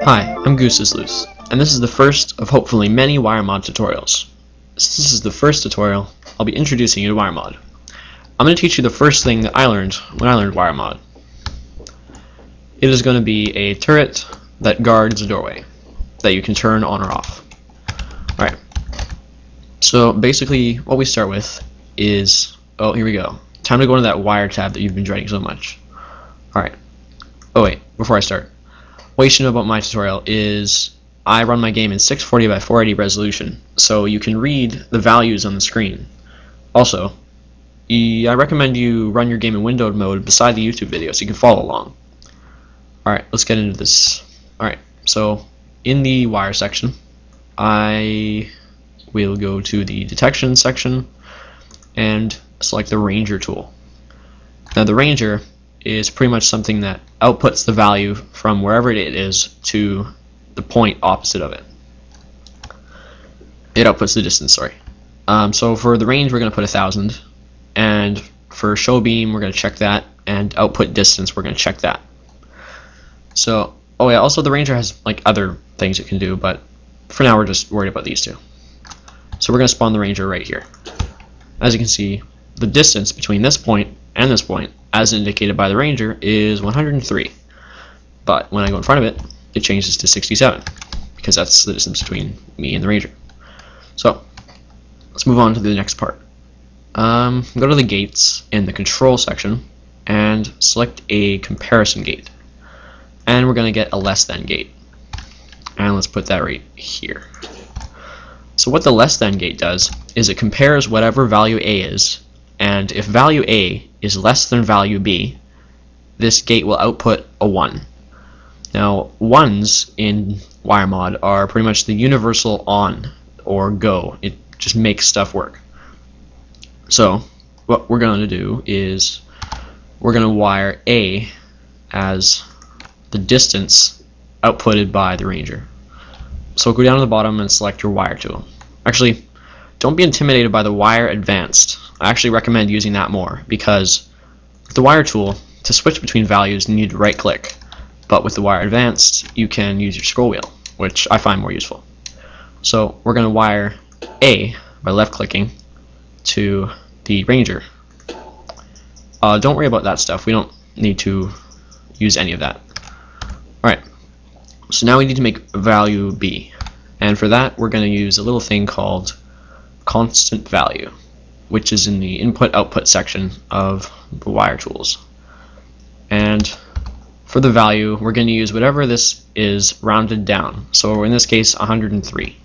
Hi, I'm Goose, and this is the first of hopefully many Wiremod tutorials. Since this is the first tutorial, I'll be introducing you to Wiremod. I'm going to teach you the first thing that I learned when I learned Wiremod. It is going to be a turret that guards a doorway that you can turn on or off. Alright, so basically what we start with is, oh, here we go. Time to go into that wire tab that you've been dreading so much. Alright, oh wait, before I start. What you should know about my tutorial is I run my game in 640 by 480 resolution, so you can read the values on the screen. Also, I recommend you run your game in windowed mode beside the YouTube video so you can follow along. Alright, let's get into this. Alright, so in the wire section, I will go to the detection section and select the Ranger tool. Now the Ranger is pretty much something that outputs the value from wherever it is to the point opposite of it. It outputs the distance, sorry. So for the range we're going to put 1000, and for show beam we're going to check that, and output distance we're going to check that. So, oh yeah, also the Ranger has like other things it can do, but for now we're just worried about these two. So we're going to spawn the Ranger right here. As you can see, the distance between this point and this point, as indicated by the Ranger, is 103. But when I go in front of it, it changes to 67, because that's the distance between me and the Ranger. So, let's move on to the next part. Go to the gates in the control section, and select a comparison gate. And we're going to get a less than gate. And let's put that right here. So what the less than gate does is it compares whatever value A is, and if value A is less than value B, this gate will output a 1. Now, 1s in Wiremod are pretty much the universal on or go. It just makes stuff work. So, what we're going to do is we're going to wire A as the distance outputted by the Ranger. So go down to the bottom and select your wire tool. Actually, don't be intimidated by the wire advanced. I actually recommend using that more, because with the wire tool, to switch between values you need to right click, but with the wire advanced you can use your scroll wheel, which I find more useful. So we're going to wire A by left clicking to the Ranger. Don't worry about that stuff, we don't need to use any of that. Alright, so now we need to make value B, and for that we're going to use a little thing called constant value, which is in the input-output section of the wire tools. And for the value, we're going to use whatever this is rounded down. So in this case, 103.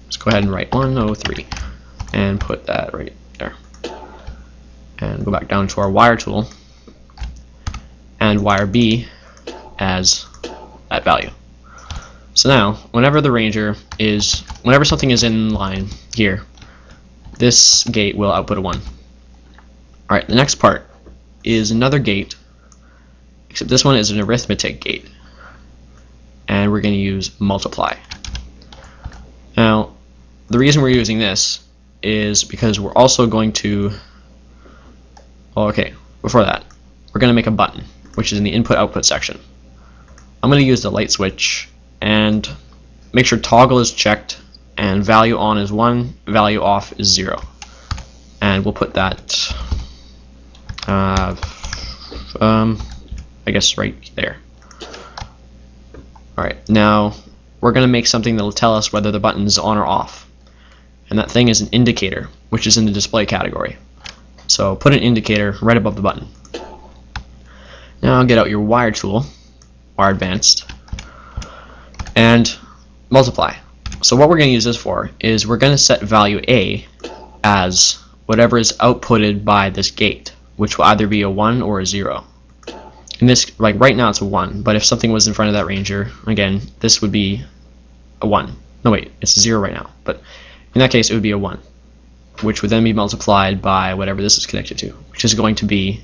Let's go ahead and write 103 and put that right there. And go back down to our wire tool and wire B as that value. So now, whenever something is in line here, this gate will output a 1. Alright, the next part is another gate, except this one is an arithmetic gate, and we're going to use multiply. Now, the reason we're using this is because we're also going to, well, okay, before that, we're going to make a button, which is in the input-output section. I'm going to use the light switch and make sure toggle is checked and value on is 1, value off is 0. And we'll put that, I guess right there. Alright, now we're going to make something that will tell us whether the button is on or off. And that thing is an indicator, which is in the display category. So put an indicator right above the button. Now get out your wire tool, wire advanced, and multiply. So what we're going to use this for is we're going to set value A as whatever is outputted by this gate, which will either be a 1 or a 0. In this, like right now it's a 1, but if something was in front of that Ranger, again, this would be a 1. No wait, it's a 0 right now, but in that case it would be a 1, which would then be multiplied by whatever this is connected to, which is going to be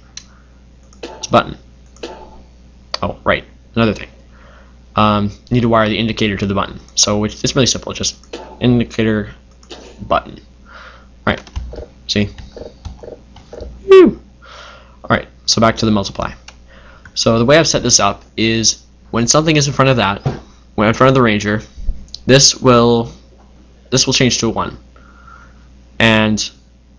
this button. Oh, right, another thing. You need to wire the indicator to the button. So it's really simple, just indicator button. Right, see? Woo! Alright, so back to the multiply. So the way I've set this up is when something is in front of that, when in front of the ranger, this will change to a 1. And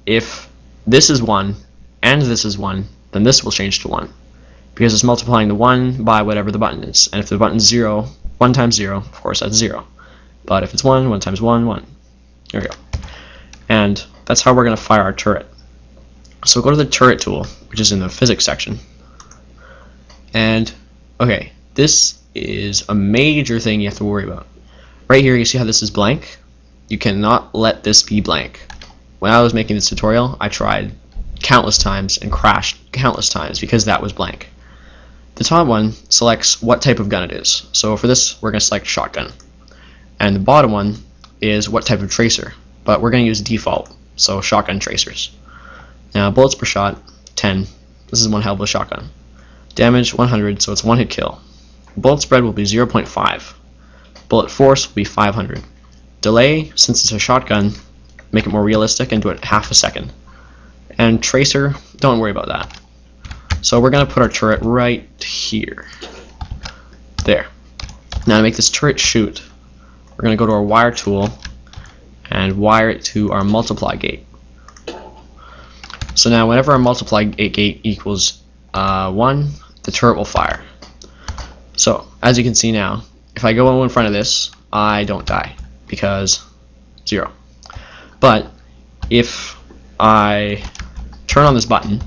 if this is 1 and this is 1, then this will change to 1, because it's multiplying the 1 by whatever the button is. And if the button is 0, 1 times 0, of course that's 0. But if it's 1, 1 times 1, 1. There we go. And that's how we're going to fire our turret. So go to the turret tool, which is in the physics section. And okay, this is a major thing you have to worry about. Right here, you see how this is blank? You cannot let this be blank. When I was making this tutorial, I tried countless times and crashed countless times because that was blank. The top one selects what type of gun it is. So for this, we're going to select shotgun. And the bottom one is what type of tracer. But we're going to use default, so shotgun tracers. Now, bullets per shot, 10. This is one hell of a shotgun. Damage, 100, so it's one hit kill. Bullet spread will be 0.5. Bullet force will be 500. Delay, since it's a shotgun, make it more realistic and do it half a second. And tracer, don't worry about that. So we're going to put our turret right here. There. Now to make this turret shoot, we're going to go to our wire tool and wire it to our multiply gate. So now whenever our multiply gate equals 1, the turret will fire. So as you can see now, if I go in front of this, I don't die because 0. But if I turn on this button,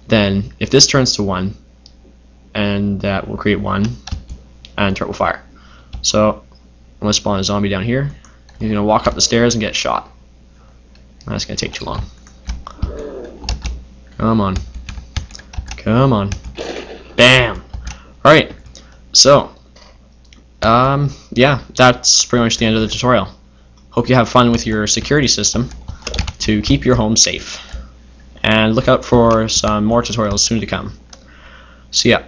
then if this turns to 1, and that will create 1, and turret will fire. So I'm going to spawn a zombie down here. He's going to walk up the stairs and get shot. That's going to take too long. Come on. Come on. Bam! Alright, so yeah, that's pretty much the end of the tutorial. Hope you have fun with your security system to keep your home safe. And look out for some more tutorials soon to come. See ya.